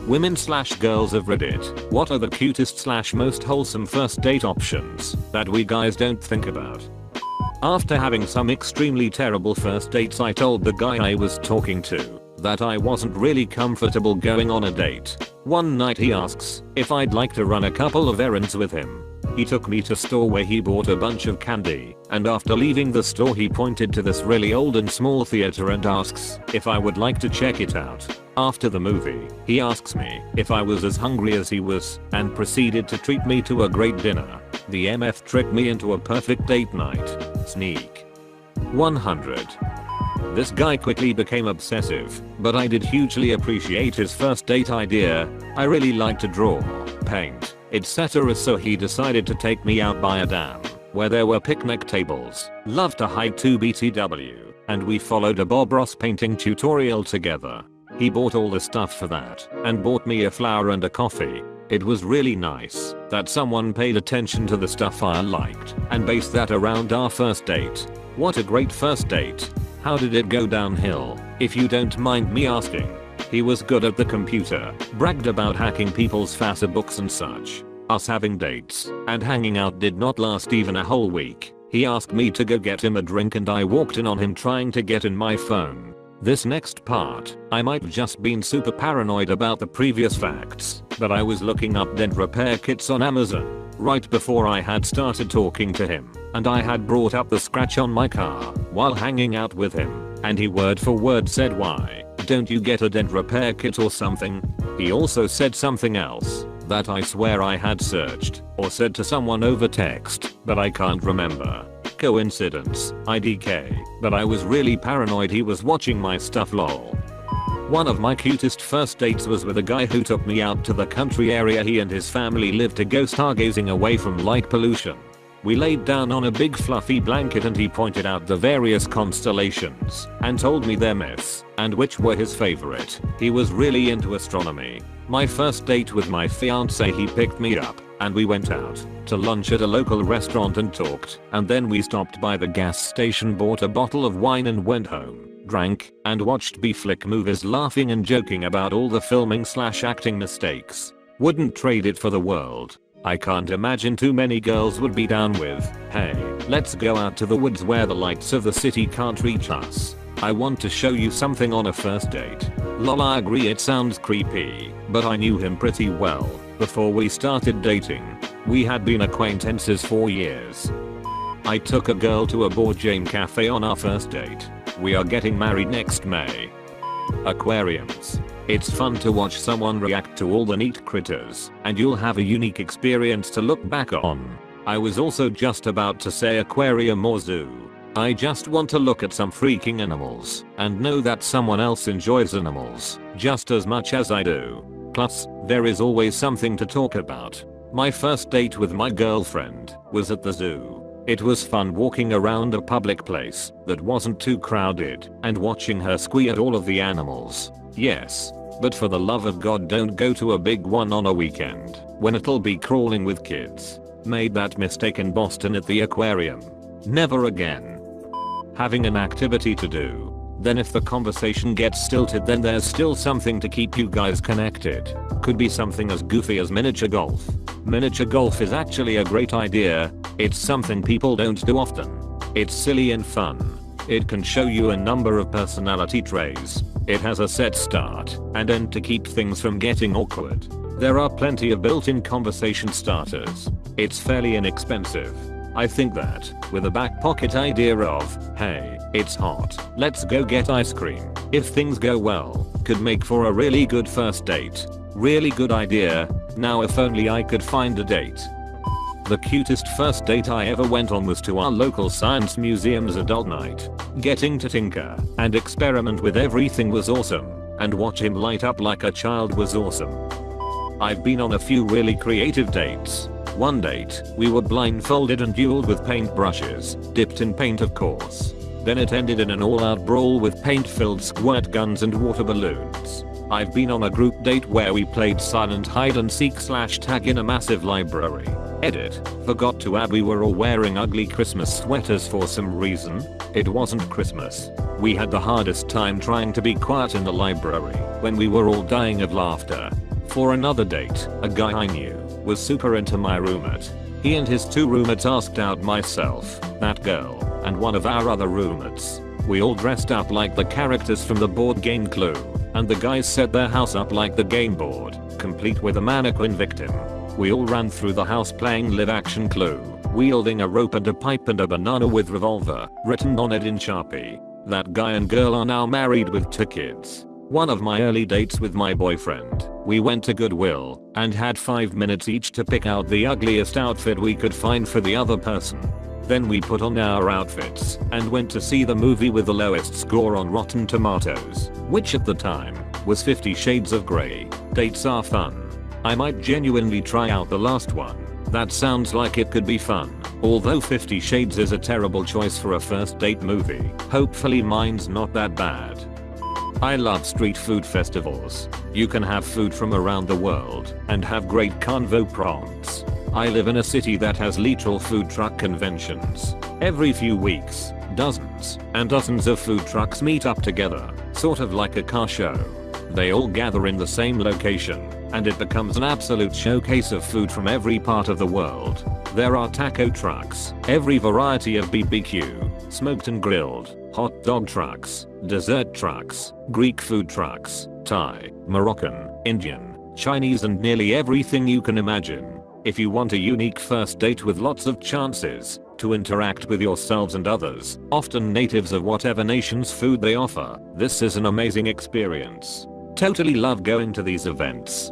Women slash girls of Reddit, what are the cutest slash most wholesome first date options that we guys don't think about? After having some extremely terrible first dates, I told the guy I was talking to that I wasn't really comfortable going on a date. One night he asks if I'd like to run a couple of errands with him. He took me to a store where he bought a bunch of candy, and after leaving the store he pointed to this really old and small theater and asks if I would like to check it out. After the movie, he asks me if I was as hungry as he was and proceeded to treat me to a great dinner. The MF tricked me into a perfect date night. Sneak. 100. This guy quickly became obsessive, but I did hugely appreciate his first date idea. I really like to draw, paint, etc., so he decided to take me out by a dam where there were picnic tables. Love to hike to BTW, and we followed a Bob Ross painting tutorial together. He bought all the stuff for that and bought me a flower and a coffee. It was really nice that someone paid attention to the stuff I liked and based that around our first date. What a great first date. How did it go downhill, if you don't mind me asking? He was good at the computer, bragged about hacking people's Facebooks and such. Us having dates and hanging out did not last even a whole week. He asked me to go get him a drink and I walked in on him trying to get in my phone. This next part, I might have just been super paranoid about the previous facts, but I was looking up dent repair kits on Amazon right before I had started talking to him, and I had brought up the scratch on my car while hanging out with him, and he word for word said, "Why don't you get a dent repair kit or something?" He also said something else that I swear I had searched or said to someone over text, but I can't remember. Coincidence, IDK, but I was really paranoid he was watching my stuff, lol. One of my cutest first dates was with a guy who took me out to the country area he and his family lived to go stargazing away from light pollution. We laid down on a big fluffy blanket and he pointed out the various constellations and told me their myths and which were his favorite. He was really into astronomy. My first date with my fiance, he picked me up and we went out to lunch at a local restaurant and talked, and then we stopped by the gas station, bought a bottle of wine and went home, drank, and watched B-flick movies laughing and joking about all the filming slash acting mistakes. Wouldn't trade it for the world. I can't imagine too many girls would be down with, "Hey, let's go out to the woods where the lights of the city can't reach us. I want to show you something on a first date." Lol, I agree it sounds creepy, but I knew him pretty well before we started dating. We had been acquaintances for years. I took a girl to a board game cafe on our first date. We are getting married next May. Aquariums. It's fun to watch someone react to all the neat critters, and you'll have a unique experience to look back on. I was also just about to say aquarium or zoo. I just want to look at some freaking animals and know that someone else enjoys animals just as much as I do. Plus, there is always something to talk about. My first date with my girlfriend was at the zoo. It was fun walking around a public place that wasn't too crowded and watching her squee at all of the animals. Yes, but for the love of God, don't go to a big one on a weekend when it'll be crawling with kids. Made that mistake in Boston at the aquarium. Never again. Having an activity to do. Then if the conversation gets stilted, then there's still something to keep you guys connected. Could be something as goofy as miniature golf. Miniature golf is actually a great idea. It's something people don't do often. It's silly and fun. It can show you a number of personality traits. It has a set start and end to keep things from getting awkward. There are plenty of built-in conversation starters. It's fairly inexpensive. I think that, with a back pocket idea of, "Hey, it's hot, let's go get ice cream," if things go well, could make for a really good first date. Really good idea. Now if only I could find a date. The cutest first date I ever went on was to our local science museum's adult night. Getting to tinker and experiment with everything was awesome, and watch him light up like a child was awesome. I've been on a few really creative dates. One date, we were blindfolded and dueled with paintbrushes, dipped in paint of course. Then it ended in an all-out brawl with paint-filled squirt guns and water balloons. I've been on a group date where we played silent hide and seek slash tag in a massive library. Edit. Forgot to add we were all wearing ugly Christmas sweaters for some reason. It wasn't Christmas. We had the hardest time trying to be quiet in the library when we were all dying of laughter. For another date, a guy I knew was super into my roommate. He and his 2 roommates asked out myself, that girl, and one of our other roommates. We all dressed up like the characters from the board game Clue, and the guys set their house up like the game board, complete with a mannequin victim. We all ran through the house playing live action Clue, wielding a rope and a pipe and a banana with revolver written on it in Sharpie. That guy and girl are now married with 2 kids. One of my early dates with my boyfriend, we went to Goodwill and had 5 minutes each to pick out the ugliest outfit we could find for the other person. Then we put on our outfits and went to see the movie with the lowest score on Rotten Tomatoes, which at the time was 50 Shades of Grey. Dates are fun. I might genuinely try out the last one. That sounds like it could be fun. Although 50 Shades is a terrible choice for a first date movie, hopefully mine's not that bad. I love street food festivals. You can have food from around the world and have great convo prompts. I live in a city that has literal food truck conventions. Every few weeks, dozens and dozens of food trucks meet up together, sort of like a car show. They all gather in the same location, and it becomes an absolute showcase of food from every part of the world. There are taco trucks, every variety of BBQ, smoked and grilled, hot dog trucks, dessert trucks, Greek food trucks, Thai, Moroccan, Indian, Chinese and nearly everything you can imagine. If you want a unique first date with lots of chances to interact with yourselves and others, often natives of whatever nation's food they offer, this is an amazing experience. Totally love going to these events.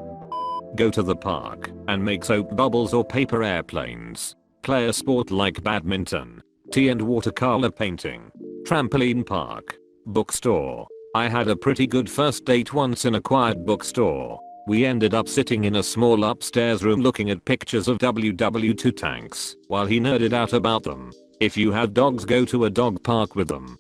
Go to the park and make soap bubbles or paper airplanes. Play a sport like badminton, tea and watercolor painting. Trampoline park. Bookstore. I had a pretty good first date once in a quiet bookstore. We ended up sitting in a small upstairs room looking at pictures of WW2 tanks while he nerded out about them. If you have dogs, go to a dog park with them.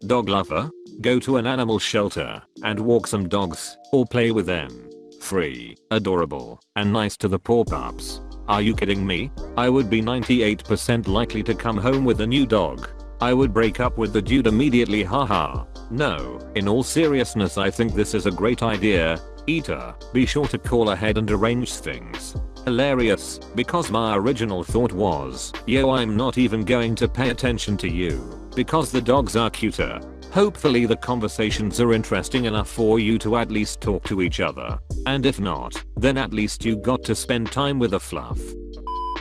Dog lover? Go to an animal shelter and walk some dogs or play with them. Free, adorable, and nice to the poor pups. Are you kidding me? I would be 98% likely to come home with a new dog. I would break up with the dude immediately, haha. No, in all seriousness, I think this is a great idea. Eater, be sure to call ahead and arrange things. Hilarious, because my original thought was, yo, I'm not even going to pay attention to you, because the dogs are cuter. Hopefully the conversations are interesting enough for you to at least talk to each other. And if not, then at least you got to spend time with a fluff.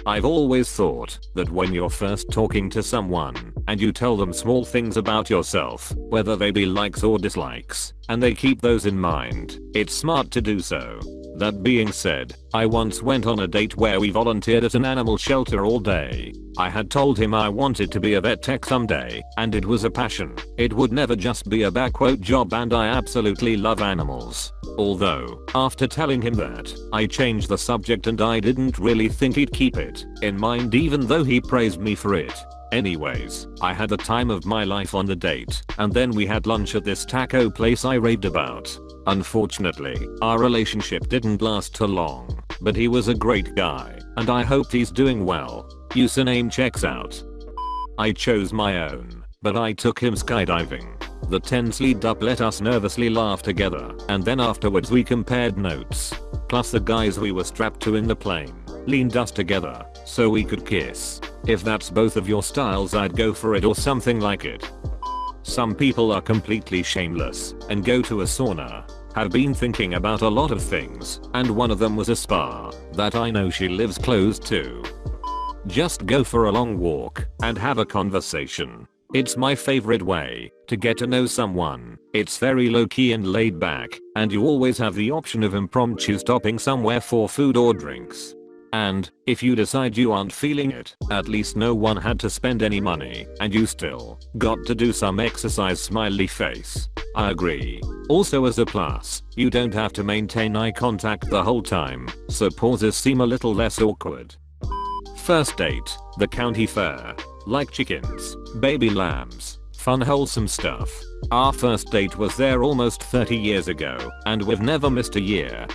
I've always thought that when you're first talking to someone and you tell them small things about yourself, whether they be likes or dislikes, and they keep those in mind, it's smart to do so. That being said, I once went on a date where we volunteered at an animal shelter all day. I had told him I wanted to be a vet tech someday, and it was a passion. It would never just be a backquote job, and I absolutely love animals. Although, after telling him that, I changed the subject and I didn't really think he'd keep it in mind even though he praised me for it. Anyways, I had the time of my life on the date, and then we had lunch at this taco place I raved about. Unfortunately, our relationship didn't last too long, but he was a great guy, and I hope he's doing well. Username checks out. I chose my own, but I took him skydiving. The tense lead up let us nervously laugh together, and then afterwards we compared notes. Plus the guys we were strapped to in the plane leaned us together so we could kiss. If that's both of your styles, I'd go for it or something like it. Some people are completely shameless and go to a sauna. Have been thinking about a lot of things, and one of them was a spa that I know she lives close to. Just go for a long walk and have a conversation. It's my favorite way to get to know someone. It's very low-key and laid back, and you always have the option of impromptu stopping somewhere for food or drinks. And, if you decide you aren't feeling it, at least no one had to spend any money, and you still got to do some exercise, smiley face. I agree. Also, as a plus, you don't have to maintain eye contact the whole time, so pauses seem a little less awkward. First date, the county fair. Like chickens, baby lambs, fun wholesome stuff. Our first date was there almost 30 years ago, and we've never missed a year.